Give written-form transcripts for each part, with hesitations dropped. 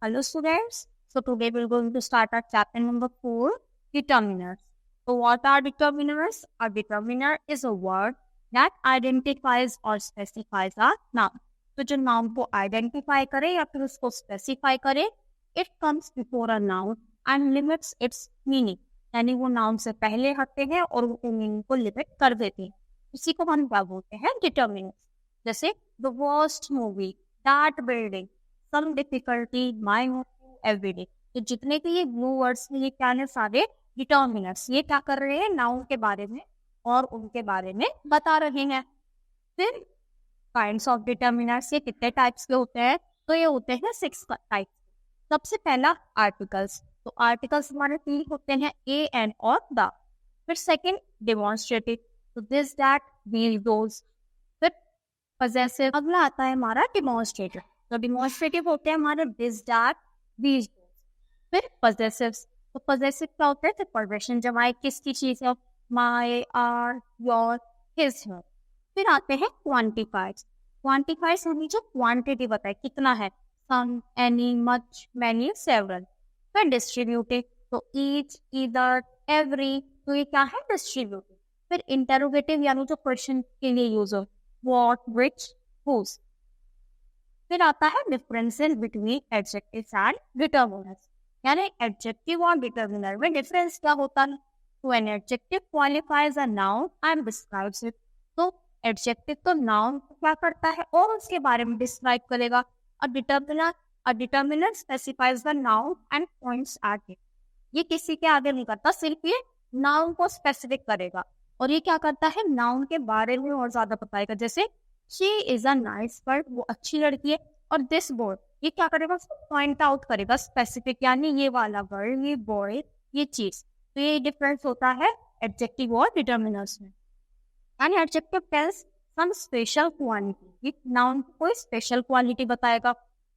Hello students. So today we're going to start our chapter number 4, determiners. So what are determiners? A determiner is a word that identifies or specifies a noun. तो जो noun को identify करे या फिर उसको specify करे, it comes before a noun and limits its meaning. यानी वो noun से पहले हटते हैं और उनके meaning को limit कर देते हैं. इसी को हम क्या बोलते हैं? Determiners. जैसे the worst movie, that building, some difficulty, my home every day. तो जितने भी ये ब्लू वर्ड्स हैं ये क्या है? सारे डिटर्मिनर्स. ये क्या कर रहे हैं? नाउन के बारे में और उनके बारे में बता रहे हैं. फिर काइंड्स ऑफ डिटर्मिनर्स, ये कितने टाइप्स के होते हैं? तो ये होते हैं 6 टाइप्स. सबसे पहला आर्टिकल्स. तो आर्टिकल्स हमारे 3 होते हैं, ए, एन और द. फिर सेकंड डेमोन्स्ट्रेटिव, तो दिस, दैट, दीज, दोज. फिर पजेसिव. अगला आता है हमारा डिमॉन्स्ट्रेटिव. तो डिमॉन्स्ट्रेटिव होते हैं हमारे दिस, दैट, दीज, दोज. फिर पजेसिव्स. तो पजेसिव क्या होता है? प्रोग्रेशन, जब आए किसकी चीज है, माय, आर, योर, हिज, हर. फिर आते हैं क्वांटिफाइड्स. क्वांटिफाइड्स हमें जो क्वांटिटी बताए कितना है, सम, एनी, मच, मैनी, सेवरल. फिर डिस्ट्रीब्यूटिव, तो ईच, ईदर, एवरी. तो ये क्या है? डिस्ट्रीब्यूटिव. फिर इंटरोगेटिव यानी जो क्वेश्चन के लिए यूज हो, व्हाट, व्हिच, हुज. फिर आता है differences between adjectives and determiners. यानी एडजेक्टिव और डिटर्मिनर में डिफरेंस क्या होता है? तो an adjective qualifies a noun and describes it. तो एडजेक्टिव तो नाउन को क्या करता है और उसके बारे में डिस्क्राइब करेगा. A determiner specifies the noun and points at it. ये किसी के आगे नहीं करता, सिर्फ ये नाउन को स्पेसिफिक करेगा. और ये क्या करता है? नाउन के बारे में और ज्यादा बताएगा. जैसे she is a nice girl, वो अच्छी लड़की है. और दिस बॉय, ये क्या करेगा? पॉइंट आउट करेगा स्पेसिफिक, यानी ये वाला गर्ल, ये बॉय, ये चीज. तो ये डिफरेंस होता है एडजेक्टिव और डिटर्मिनर्स में. यानी adjective tells some special quality, noun की कोई स्पेशल क्वालिटी बताएगा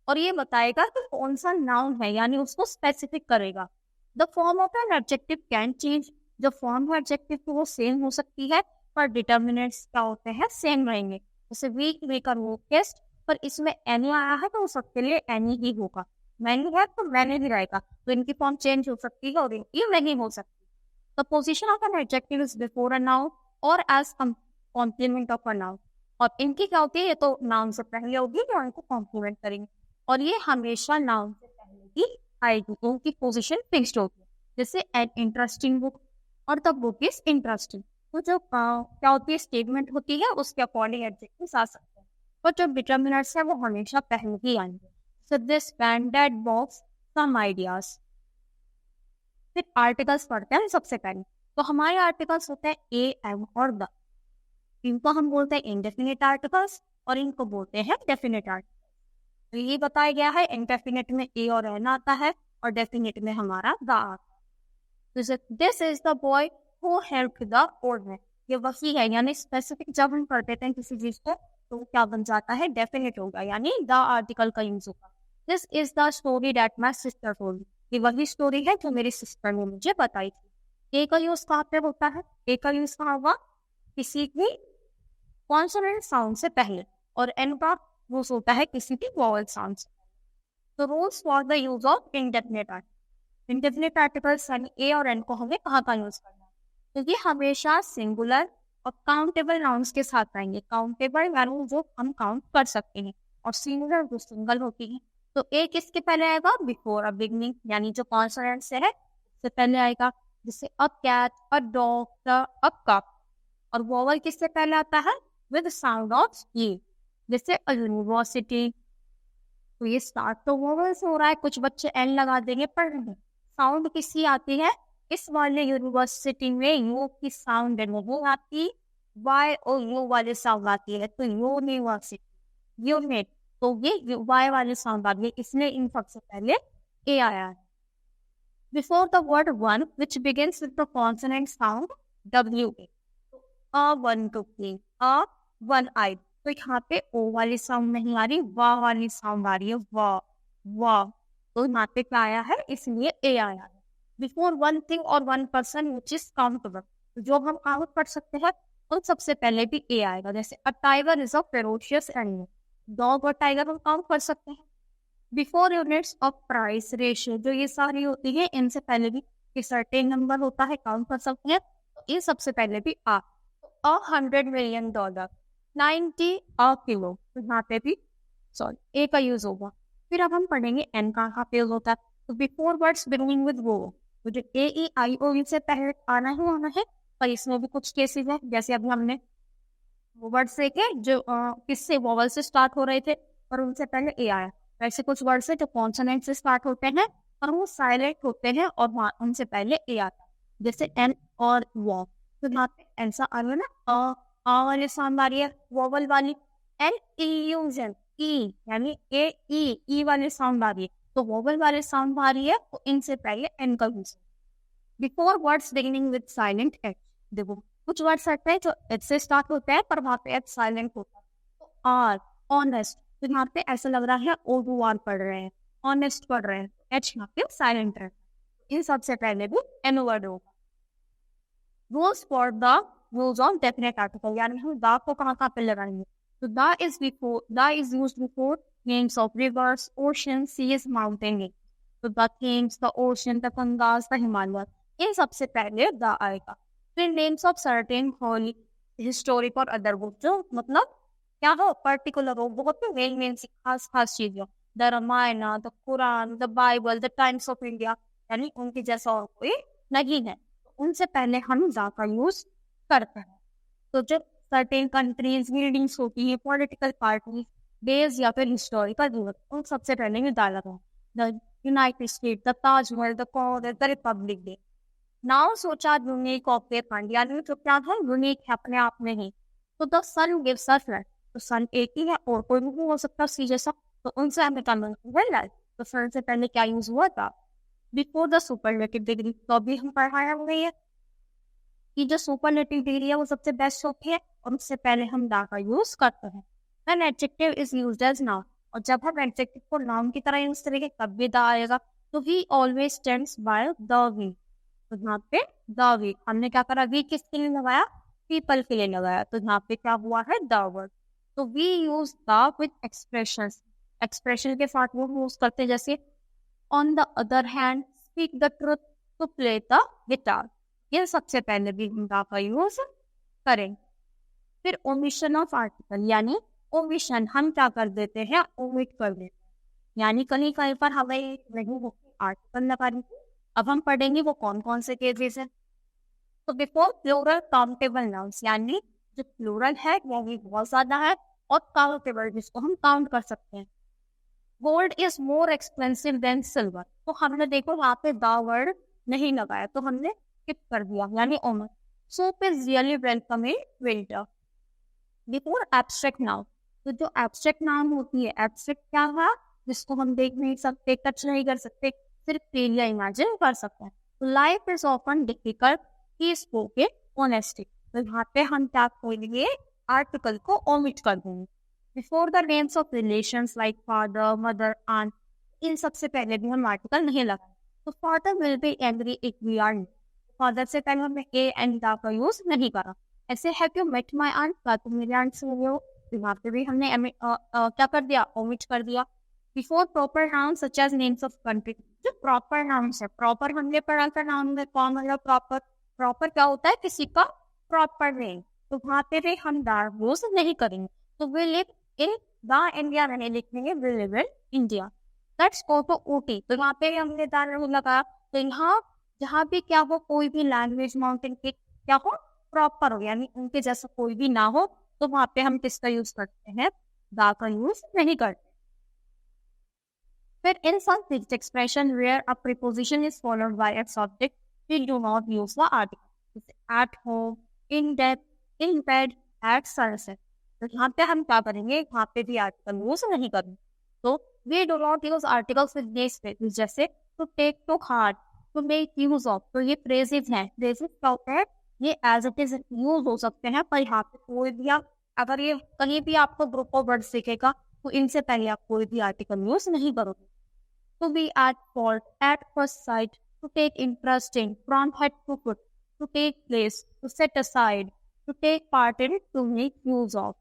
और ये बताएगा कि कौन सा नाउन है, यानी उसको स्पेसिफिक करेगा. The form of an adjective can change. जो फॉर्म है एडजेक्टिव की वो सेम हो सकती है, पर डिटर्मिनेंट्स क्या होते हैं? सेम रहेंगे. जैसे वीक, वीकर, वीकेस्ट, पर इसमें एनी आया है तो सबके लिए एनी ही होगा. मैनी है तो मैनी भी रहेगा. तो इनकी फॉर्म चेंज हो सकती है और इनकी नहीं हो सकती. The position of an adjective is before a noun और as complement of a noun. और इनकी क्या होती है? ये तो नाउन से पहले होगी और इनको कॉम्प्लीमेंट करेंगे. और ये हमेशा नाउन से पहले ही आएगी. उनकी पोजीशन फिक्स्ड होगी. जैसे एन इंटरेस्टिंग बुक और द बुक इज इंटरेस्टिंग. तो जो क्या होती है? स्टेटमेंट होती है, उसके अकॉर्डिंग एडजेक्टिव्स आ सकते हैं. और जो डिटर्मिनर्स है वो हमेशा पहले ही आएंगे. So this pen, that box, some ideas. फिर आर्टिकल्स पढ़ते हैं सबसे पहले. तो हमारे आर्टिकल्स होते हैं ए, एम और द. इनको हम बोलते हैं इंडेफिनिट आर्टिकल्स और इनको बोलते हैं डेफिनिट आर्टिकल्स. तो ये बताया गया है, इंडेफिनिट में ए और एन आता है और डेफिनिट में हमारा द आता है. This is the boy who helped the old man. ये वही है, यानी स्पेसिफिक जब हम कर देते हैं किसी चीज को तो क्या बन जाता है? डेफिनेट होगा, यानी द आर्टिकल का यूज होगा. This is the story that my sister told me. ये वही स्टोरी है जो मेरी सिस्टर ने मुझे बताई थी. ए का यूज कहाँ पे होता है? ए का यूज कहाँ हुआ? किसी की कॉन्सोनेंट साउंड से पहले. और एन का यूज होता है किसी की वॉवल साउंड से. तो rules for the use of indefinite article. Indefinite articles यानी ए और एन को हमें कहाँ का यूज करना है? तो ये हमेशा सिंगुलर और काउंटेबल नाउन्स के साथ आएंगे. काउंटेबल यानी जो हम काउंट कर सकते हैं, और सिंगुलर जो सिंगल होती है. तो ए किसके पहले आएगा? बिफोर अ बिगनिंग, यानी जो कॉन्सोनेंट से है उससे पहले आएगा. जैसे a cat, a dog, a cup. और वोवल किससे पहले आता है? With sound of E. जैसे अ यूनिवर्सिटी. तो ये स्टार्ट तो वोवल से हो रहा है, कुछ बच्चे एन लगा देंगे, पर साउंड किसकी आती है? इस वाले यूनिवर्सिटी में यू की साउंड नहीं आती, वाई और यू वाले साउंड आती है. तो यूनिवर्सिटी, यूनिट, तो ये वाई वाले साउंड आ गई, इसलिए इन सबसे पहले ए आया है. Before the word one which begins with the consonant sound W A. A one two के, अ वन आई. तो यहाँ पे ओ वाली साउंड नहीं आ रही, वाह वाली साउंड आ रही है, वाह वाह. तो यहाँ पे क्या आया है? इसलिए ए आया है. बिफोर वन थिंग और one person which is countable. जो हम काउंट कर सकते हैं उन सबसे पहले भी ए आएगा. जैसे a tiger is a ferocious animal. Dog और टाइगर हम काउंट कर सकते हैं. Before units of price ratio, जो ये सारी होती है इनसे पहले भी एक सर्टेन नंबर होता है, काउंट कर सकते हैं। तो ये सबसे पहले भी आ, तो $100 million 90 अ किलो, तो यहाँ पे भी सॉरी ए का यूज होगा। फिर अब हम पढ़ेंगे एन कहाँ पे यूज होता है। तो बिफोर वर्ड्स बिगिनिंग विद वो, तो जो ए ई आई ओ से पहले आना ही आना है। पर इसमें भी कुछ केसेस है, जैसे अभी हमने वो वर्ड्स देखे जो किससे वोवल से स्टार्ट हो रहे थे और उनसे पहले ए आया। वैसे कुछ वर्ड्स है जो कॉन्सोनेंट से स्टार्ट होते हैं और वो साइलेंट होते हैं और उनसे पहले ए आता है, जैसे एन और वो। तो यहाँ पे ऐसा आ रहा है ना, आ वाली साउंड आ रही है, वोवल वाली। एन ई यूजन ई यानी ए ई वाली साउंड आ रही है, तो वोवल वाली साउंड आ रही है, तो इनसे पहले एन का use. Before words beginning with silent H, देखो कुछ वर्ड्स आते हैं जो एच से स्टार्ट होते हैं पर वहां पे एच साइलेंट होता है। तो आर, ऑनेस्ट, तो यहाँ पे ऐसा लग रहा है ओ टू आर पढ़ रहे हैं, ऑनेस्ट पढ़ रहे हैं, एच यहाँ पे साइलेंट है। इन सबसे पहले भी एन वर्ड होगा। Rules for the rules of definite article, यानी हम द को कहाँ पे लगाएंगे। तो the is used before names of rivers, ocean, seas, mountain. तो the Thames, the ocean, the Gangas, the Himalaya, इन सबसे पहले द आएगा। फिर names of certain holy, historic और अदर बुक, जो मतलब क्या हो पर्टिकुलर हो, बहुत मेन खास खास चीज हो। The Ramayan, the Quran, the Bible, the Times of India, यानी उनकी जैसा और कोई नहीं है, उनसे पहले हम द का यूज करते हैं। तो जो सर्टेन कंट्रीज, बिल्डिंग्स होती है, पॉलिटिकल पार्टीज, डेज या फिर हिस्टोरिकल, उन सबसे पहले भी द लगा। The United state, the Taj Mahal, the Congress, the Republic day. Now सोचा यूनिक ऑफ द फंड, यानी जो क्या था यूनिक है अपने आप में ही। तो the sun gives us light, तो सन एक ही है और कोई भी हो सकता सी जैसा, तो उनसे हमें कन्वर्ट है लाइट। तो सन से पहले क्या यूज हुआ था, बिफोर द सुपरलेटिव डिग्री। तो अभी हम पढ़ाया हुआ है कि जो सुपरलेटिव डिग्री है वो सबसे बेस्ट होती है और उससे पहले हम दा का यूज करते हैं। When adjective is used as noun, और जब हम एडजेक्टिव को नाउन की तरह यूज करेंगे तब भी दा आएगा। तो we always stands by the we, तो यहाँ पे द वी हमने क्या करा, वी किसके लिए लगाया, पीपल के लिए लगाया, तो यहाँ पे क्या हुआ है द वर्ड। तो we use the with expressions, expression के साथ वो यूज करते हैं, जैसे on the other hand, speak the truth, to play the guitar, ये सबसे पहले भी हम द का यूज करें। फिर ओमिशन ऑफ आर्टिकल, यानी ओमिशन हम क्या कर देते हैं, ओमिट कर देते हैं, यानी कहीं कहीं पर हमें नहीं आर्टिकल लगा दी। अब हम पढ़ेंगे वो कौन कौन से केसेस हैं। तो बिफोर प्लूरल काउंटेबल नाउन्स, यानी जो प्लूरल है वो भी बहुत ज्यादा है और काउंटेबल जिसको हम काउंट कर सकते हैं। Gold is more expensive than silver, तो हमने देखो वहां पे द वर्ड नहीं लगाया, तो हमने स्किप कर दिया, यानी omit. Soap is really welcome in winter. Before abstract noun, तो जो एब्स्ट्रैक्ट नाउन होती है, एब्स्ट्रैक्ट क्या है, जिसको हम देख नहीं सकते, टच नहीं कर सकते, सिर्फ फील या इमेजिन कर सकते हैं। तो life is often difficult, he spoke honesty, तो यहाँ पे हम क्या करेंगे, आर्टिकल को ओमिट कर देंगे। Before the names of relations like father, mother, aunt, इन सबसे पहले भी हम आर्टिकल नहीं लगाए। तो father will be angry if we are, father से पहले हमने ए एंड द का यूज नहीं करा। ऐसे have you met my aunt, क्या तुम मेरी आंट से मिले हो, यहाँ पे भी हमने क्या कर दिया, ओमिट कर दिया। Before proper noun such as names of country, जो प्रॉपर नाउन है, प्रॉपर हमने पढ़ा था नाउन में कौन मतलब प्रॉपर, प्रॉपर क्या होता है किसी का प्रॉपर नेम, तो वहाँ पे भी हम द यूज नहीं करेंगे। तो we live in the India नहीं लिखेंगे, we live in India. Let's go to Ooty, तो यहाँ पे हमने द लगाया। तो यहाँ जहाँ भी क्या हो, कोई भी लैंग्वेज माउंटेन के क्या हो प्रॉपर हो, यानी उनके जैसा कोई भी ना हो, तो वहां पे हम किसका यूज करते हैं, द का यूज नहीं करते। फिर in some fixed expression where a preposition is followed by a subject, we do not use the article, जैसे at home, in depth, in bed, at sunset. तो यहाँ पे हम क्या करेंगे, वहां पे भी आर्टिकल यूज नहीं करेंगे। तो we do not use articles with this phrases, जैसे to take, to heart, to make use of, तो ये फ्रेजेस हैं। फ्रेजेस क्या होता है, ये एज इट इज यूज हो सकते हैं, पर यहाँ पे कोई भी आप अगर ये कहीं भी आपको ग्रुप ऑफ वर्ड्स दिखेगा तो इनसे पहले आप कोई भी आर्टिकल यूज नहीं करोगे। To be at fault, at first sight, to take interest in, from head to foot, to take place, to set aside, to take part in, to make use of,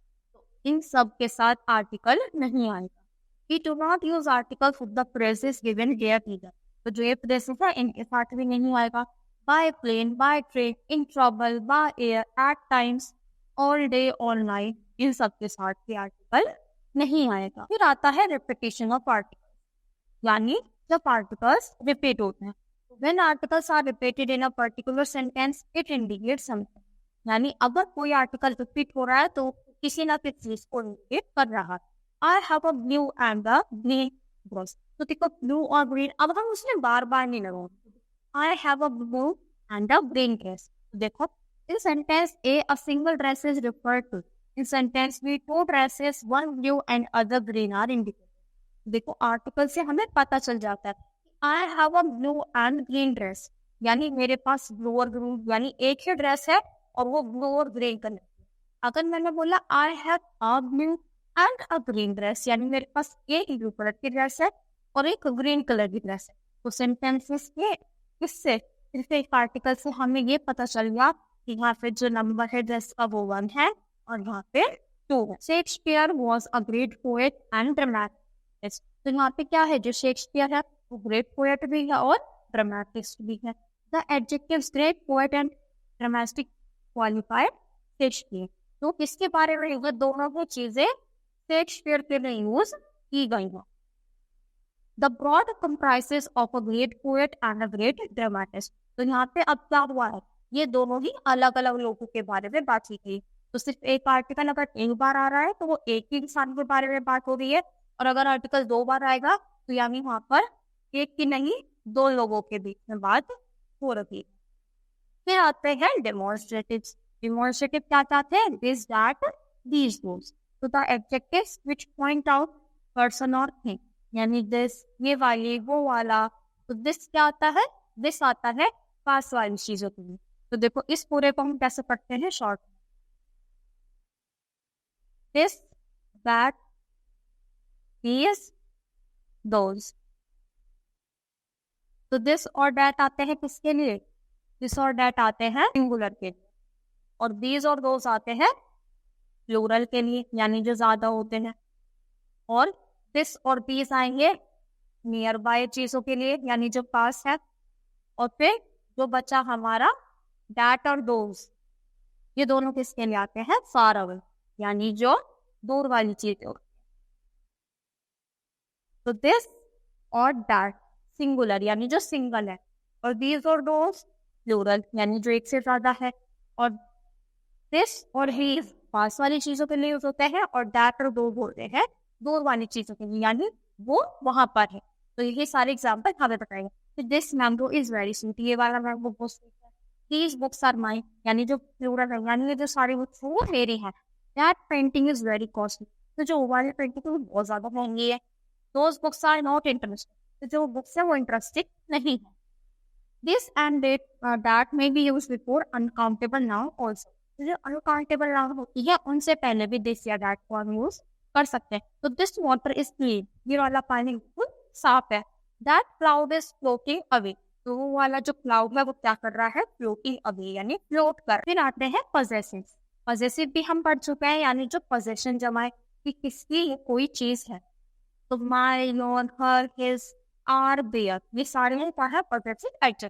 इन सब के साथ article नहीं आएगा। We do not use articles with the phrases given here either. तो जो ये phrases है इनके साथ भी नहीं आएगा. By plane, by train, in trouble, by air, at times, all day, all night. इन सब के साथ भी आर्टिकल नहीं आएगा. फिर आता है repetition of articles. यानी जब आर्टिकल्स रिपीट होते हैं. When articles are repeated in a particular sentence, it indicates something. यानी अगर कोई आर्टिकल रिपीट हो रहा है तो किसी ना किसी चीज को इंडिकेट कर रहा है. I have a blue and a green bus. तो देखो blue और green, अब हम उसमें बार बार नहीं लगाओगे. I have a blue and a green dress. तो देखो in sentence A, a single dress is referred to. In sentence B, two dresses, one blue and other green are indicated. देखो article से हमें पता चल जाता है I have a blue and green dress. यानी मेरे पास ब्लू और ग्रीन, यानी एक ही ड्रेस है और वो ब्लू और ग्रीन कलर की. अगर मैंने बोला I have a blue and a green dress, यानी मेरे पास एक ब्लू कलर की ड्रेस है और एक ग्रीन कलर की ड्रेस है. तो सेंटेंसेस के किससे, सिर्फ एक आर्टिकल से हमें ये पता चल गया कि यहाँ पे जो नंबर है ड्रेस का वो 1 है और यहाँ पे 2 है. Shakespeare was a great poet and dramatist. तो यहाँ पे क्या है, जो शेक्सपियर है वो ग्रेट पोएट भी है और ड्रामेटिस्ट भी है. The adjectives great poet and dramatic qualify Shakespeare. तो किसके बारे में ये दोनों ही चीजें शेक्सपियर के लिए यूज की गई हैं. The broad comprises of a great poet and a great dramatist. तो यहाँ पे अब क्या हुआ है, ये दोनों ही अलग अलग लोगों के बारे में बात की गई. तो सिर्फ एक आर्टिकल अगर एक बार आ रहा है तो वो एक ही इंसान के बारे में बात हो रही है, और अगर आर्टिकल 2 बार आएगा तो यानी वहां पर एक की नहीं 2 लोगों के बीच में बात हो रही है. फिर आते हैं डेमोन्स्ट्रेटिव्स. डेमोन्स्ट्रेटिव क्या चाहते हैं, दिस दैट दीज दोस. तो the adjectives which point out person और थिंग, यानी दिस, ये वाली, वो वाला. तो दिस क्या आता है, दिस आता है पास वाली चीजों के लिए. तो देखो इस पूरे को हम कैसे पढ़ते हैं शॉर्ट. दिस दैट दीज दोस. तो दिस और दैट आते हैं किसके लिए, दिस और दैट आते हैं सिंगुलर के लिए, और दीज और दोस आते हैं प्लूरल के लिए, यानी जो ज्यादा होते हैं. और दिस और दीज आएंगे नियर बाय चीजों के लिए, यानी जो पास है. और फिर जो बचा हमारा दैट और दोस, ये दोनों किसके लिए आते हैं, फार अवे, यानी जो दूर वाली चीजें होती है. तो दिस और दैट सिंगुलर, यानी जो सिंगल है, और दीज और दोस प्लूरल, यानी जो एक से ज्यादा है. और दिस और हीज पास वाली चीजों के लिए यूज होते हैं, और दैट और दो बोलते हैं दूर वाली चीजों के लिए, यानी वो वहां पर है. तो ये सारे एग्जाम्पल हमें बताएंगे. तो this mango is very sweet, ये वाला मैंगो बहुत स्वीट है. दीज बुक्स आर माइन, यानी जो प्लूरल है, यानी ये जो सारी बुक्स वो मेरी है. That painting is very costly, तो जो वाली पेंटिंग है वो बहुत ज्यादा महंगी है. Those books are not interesting, तो जो बुक्स है वो इंटरेस्टिंग नहीं है. This and that may be used before uncountable noun also. जो अनकाउंटेबल नाउन होती है उनसे पहले भी दिस या दैट को हम यूज कर सकते हैं. तो दिस वाटर इज क्लीन, ये वाला पानी बिल्कुल साफ है. That cloud is floating away, तो वो वाला जो क्लाउड है वो क्या कर रहा है, फ्लोटिंग अवे, यानी फ्लोट कर. फिर आते हैं पजेसिव. पजेसिव भी हम पढ़ चुके हैं, यानी जो पोजेशन जमाए कि किसकी कोई चीज है. तो my, your, her, his, our, their, ये सारे क्या है पजेसिव एडजेक्टिव.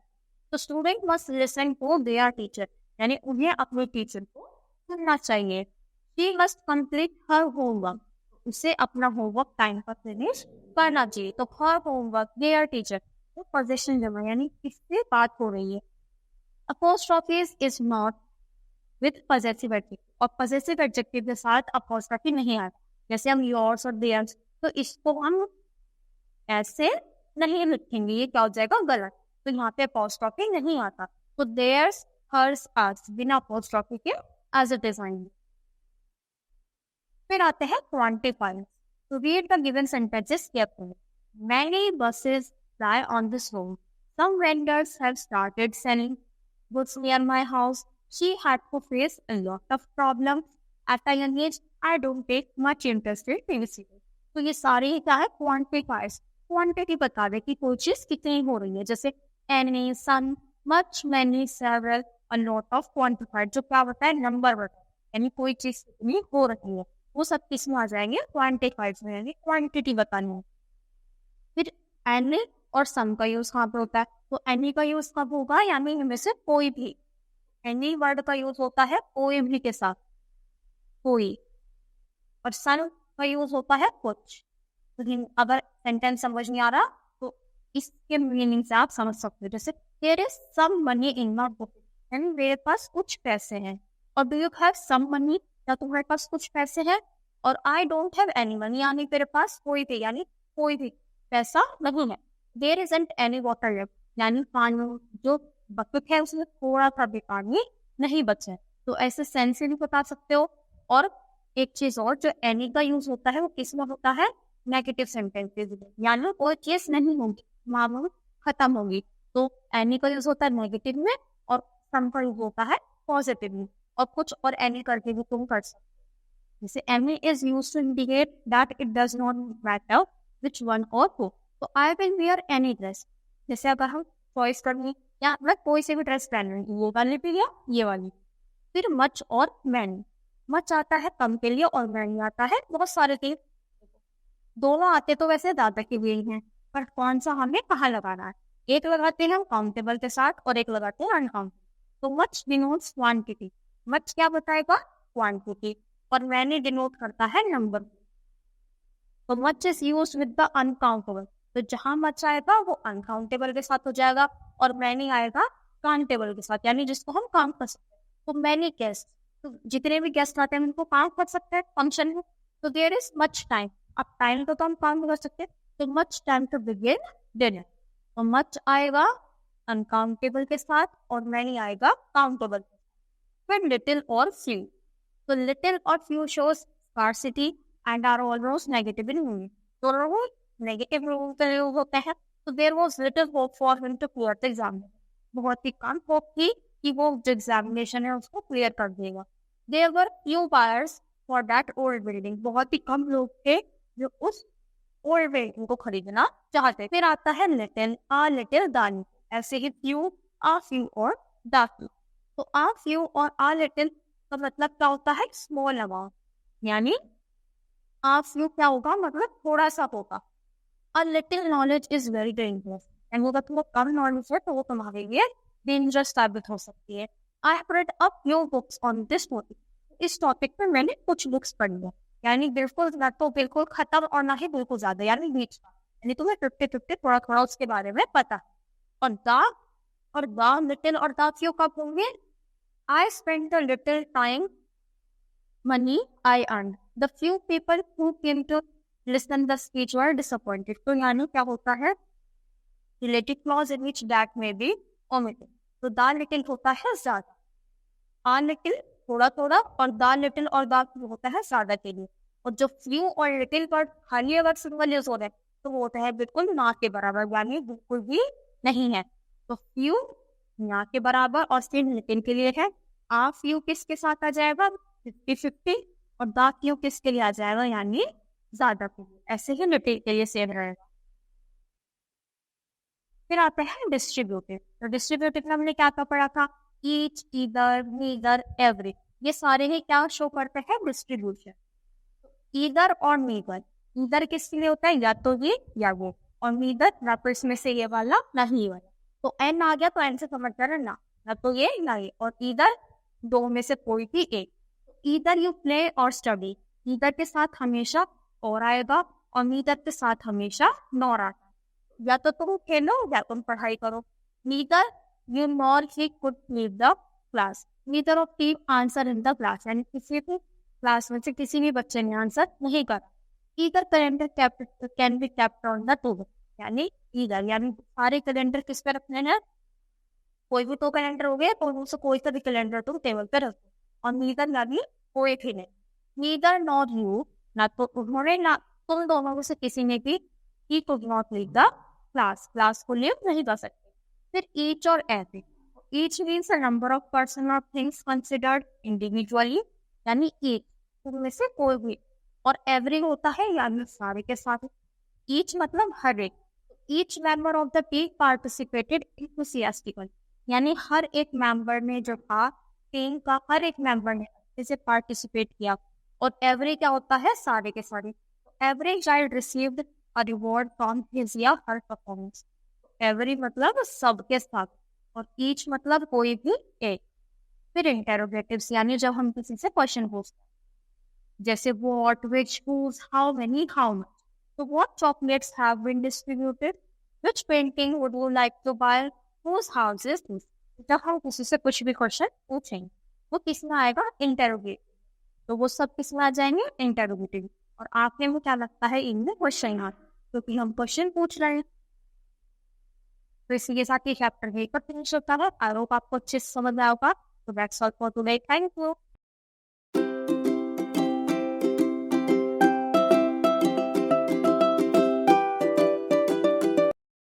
तो student must listen to their teacher, यानी उन्हें अपने टीचर को सुनना चाहिए. She must complete her homework, उसे अपना होमवर्क टाइम पर फिनिश करना चाहिए. तो हर होमवर्क, देयर टीचर, तो पोजेशन जमा, यानी किससे बात हो रही है. Apostrophes is not with possessive adjective, और पजेसिव एडजेक्टिव के साथ अपोस्ट्रोफी नहीं आता. जैसे हम योर्स और देयर्स, तो इसको हम ऐसे नहीं लिखेंगे, ये क्या हो जाएगा गलत. तो यहाँ पे अपोस्ट्रोफी नहीं आता. तो देयर्स, हर्स, आर्स बिना अपोस्ट्रोफी के एज इट इज आएंगे. फिर आते हैं क्वांटिफायर्स. तो read the given sentences carefully. Many buses fly on this road. Some vendors have started selling goods near my house. She had to face a lot of problems. At a young age, I don't take much interest in privacy. तो ये सारे क्या है quantifiers. Quantity बता दे कि कोई चीज कितनी हो रही है, जैसे any, some, much, many, several, a lot of. Quantifier जो क्या होता है, नंबर बताता है, यानी कोई चीज कितनी हो रही है. वो सब किस में आ जाएंगे, क्वांटिफाइड में आएंगे, क्वांटिटी बतानी है। फिर एनी और सम का यूज कहाँ पे होता है, तो एनी का यूज कब होगा, यानी इनमें से कोई भी। एनी वर्ड का यूज होता है कोई भी के साथ, कोई। और सम का यूज होता है कुछ। लेकिन अगर सेंटेंस समझ नहीं आ रहा तो इसके मीनिंग से आप समझ सकते हो। जैसे there is some money in my pocket, यानी मेरे पास कुछ पैसे हैं। और do you have some money, या तुम्हारे पास कुछ पैसे हैं। और I don't have any money, यानी मेरे पास कोई भी, यानी कोई भी पैसा नहीं है। There isn't any water left, यानी पानी जो बकेट है उसमें थोड़ा सा भी पानी नहीं बचा है। तो ऐसे सेंस से भी बता सकते हो। और एक चीज और, जो एनी का यूज होता है वो किस में होता है, नेगेटिव सेंटेंसेस में, यानी कोई चीज नहीं होगी, मामूल खत्म होगी। तो एनी का यूज होता है नेगेटिव में, और सम का यूज होता है पॉजिटिव में। और कुछ और एनी करके भी तुम कर सकते हो। जैसे any is used to indicate that it does not matter which one और हु। तो I will wear any dress, जैसे अगर हम चॉइस करनी, या मैं कोई से भी ड्रेस पहन रही हूँ, वो वाली भी या ये वाली। फिर मच और मैनी, मच आता है कम के लिए और मैनी आता है बहुत सारे के लिए। दोनों आते तो वैसे ज्यादा के लिए ही हैं, पर कौन सा हमें कहाँ लगाना है। एक लगाते हैं हम काउंटेबल के साथ और एक लगाते हैं अनकाउंटेबल। तो मच डिनोट्स क्वांटिटी, मच क्या बताएगा, क्वांटिटी। और मैनी डिनोट करता है नंबर। तो much is used with the uncountable, तो जहां मच आएगा वो अनकाउंटेबल के साथ हो जाएगा, और मैनी आएगा काउंटेबल के साथ, यानी जिसको हम काउंट कर सकते हैं। तो मैनी गेस्ट, तो जितने भी गेस्ट आते हैं उनको काउंट कर सकते हैं फंक्शन में। तो देयर इज मच टाइम, अब टाइम तो हम काउंट कर सकते हैं। तो much time to begin dinner, तो मच आएगा अनकाउंटेबल के साथ और मैनी आएगा काउंटेबल के साथ। फिर लिटिल और फ्यू, तो लिटिल और few shows scarcity and are almost negative in meaning. दोनों नेगेटिव रूल के यूज होते हैं। तो there was little hope for him to clear the exam, बहुत ही कम होप थी कि वो जो एग्जामिनेशन है उसको क्लियर कर देगा। There were few buyers for that old building, बहुत ही कम लोग थे जो उस ओल्ड बिल्डिंग को खरीदना चाहते। फिर आता है लिटिल, आ लिटिल दानी, ऐसे ही फ्यू, आ फ्यू और द फ्यू। तो आ फ्यू और आ लिटिल का मतलब क्या होता है, स्मॉल अमाउंट, यानी आ फ्यू क्या होगा, मतलब थोड़ा सा होगा। A little knowledge is very dangerous, and वो तुमको कम नॉलेज है तो वो तुम्हारे लिए डेंजरस साबित हो सकती है। I have read a few books on this topic, इस टॉपिक पर मैंने कुछ बुक्स पढ़ी है, यानी बिल्कुल ना तो बिल्कुल खत्म और ना ही बिल्कुल ज्यादा, यानी बीच का, यानी तुम्हें 50-50 थोड़ा थोड़ा उसके बारे में पता है। और द लिटिल और द फ्यू कब होंगे, I spend the little time money I earned. The few people who came to listen the speech were disappointed. तो यानी क्या होता है, relative clause in which that may be omitted. तो the little होता है ज्यादा, a little थोड़ा थोड़ा, और the little और the few होता है ज्यादा के लिए। और जो few और little पर खाली अगर सिंगल यूज हो रहे हैं तो वो होता है बिल्कुल ना के बराबर, यानी बिल्कुल भी नहीं है। तो few ना के बराबर और फिर little के लिए है। आ few किसके साथ आ जाएगा, 50-50, और द फ्यू किसके लिए आ जाएगा, यानी ज्यादा के लिए। ऐसे ही लिटिल के लिए सेम रहेगा। फिर आता है डिस्ट्रीब्यूटिव। तो डिस्ट्रीब्यूटिव में हमने क्या क्या पढ़ा था, ईच, ईदर, नीदर, एवरी, ये सारे ही क्या शो करते हैं, डिस्ट्रीब्यूशन। ईदर और नीदर, ईदर किसके लिए होता है, या तो ये या वो, और नीदर ना तो इसमें से ये वाला ना ही वाला। तो एन आ गया तो एन से समझ कर ना, ना तो ये ना ये, और ईदर दो में से कोई भी एक। ईदर यू प्ले और स्टडी, ईदर के साथ हमेशा और आएगा, और नीदर के साथ हमेशा नॉर आता है। या तो तुम खेलो या तुम पढ़ाई करो। Neither you nor he could leave the class, neither of team answer in the class, यानी किसी भी क्लास में से किसी भी बच्चे ने आंसर नहीं करा। Either calendar can be kept on the table, यानी ईदर यानी सारे कैलेंडर किस पे रखने हैं, कोई भी तो कैलेंडर हो गया तो उनसे कोई सा भी कैलेंडर तुम टेबल पे रखो। और नीदर यानी कोई भी नहीं, नीदर नॉट यू, ना तो उन्होंने ना तुम दोनों में से किसी ने भी, he could not leave the class, class को लीव नहीं कर सकते। फिर ईच और every, each means a number of person और थिंग्स कंसिडर्ड इंडिविजुअली, यानी ईच उनमें से कोई भी, और एवरी होता है यानी सारे के साथ। ईच मतलब हर एक, each member of the team participated enthusiastically, यानी हर एक मेंबर ने जो था टीम का, हर एक मेंबर ने इसे पार्टिसिपेट किया और एवरी क्या होता है, सारे के सारे। Every child received a reward from his या हर परफॉर्मेंस। एवरी मतलब सबके साथ, और ईच मतलब कोई भी एक। फिर इंटेरोगेटिव्स यानी जब हम किसी से क्वेश्चन पूछते हैं, जैसे what, which, whose, how many, how much. तो what chocolates have been distributed, which painting would you like to buy, whose house is this. जब हम किसी से कुछ भी क्वेश्चन पूछेंगे वो किस में आएगा, इंटेरोगेटिव। तो वो सब किस में आ जाएंगे, इंटेरोगेटिव। और आपने में क्या लगता है, इनमें क्वेश्चन मार्क, क्योंकि हम क्वेश्चन पूछ रहे हैं। तो इसी के साथ ये चैप्टर यहीं पर फिनिश होता है। आई होप आपको अच्छे से समझ में आएगा। तो that's all for today, thank you.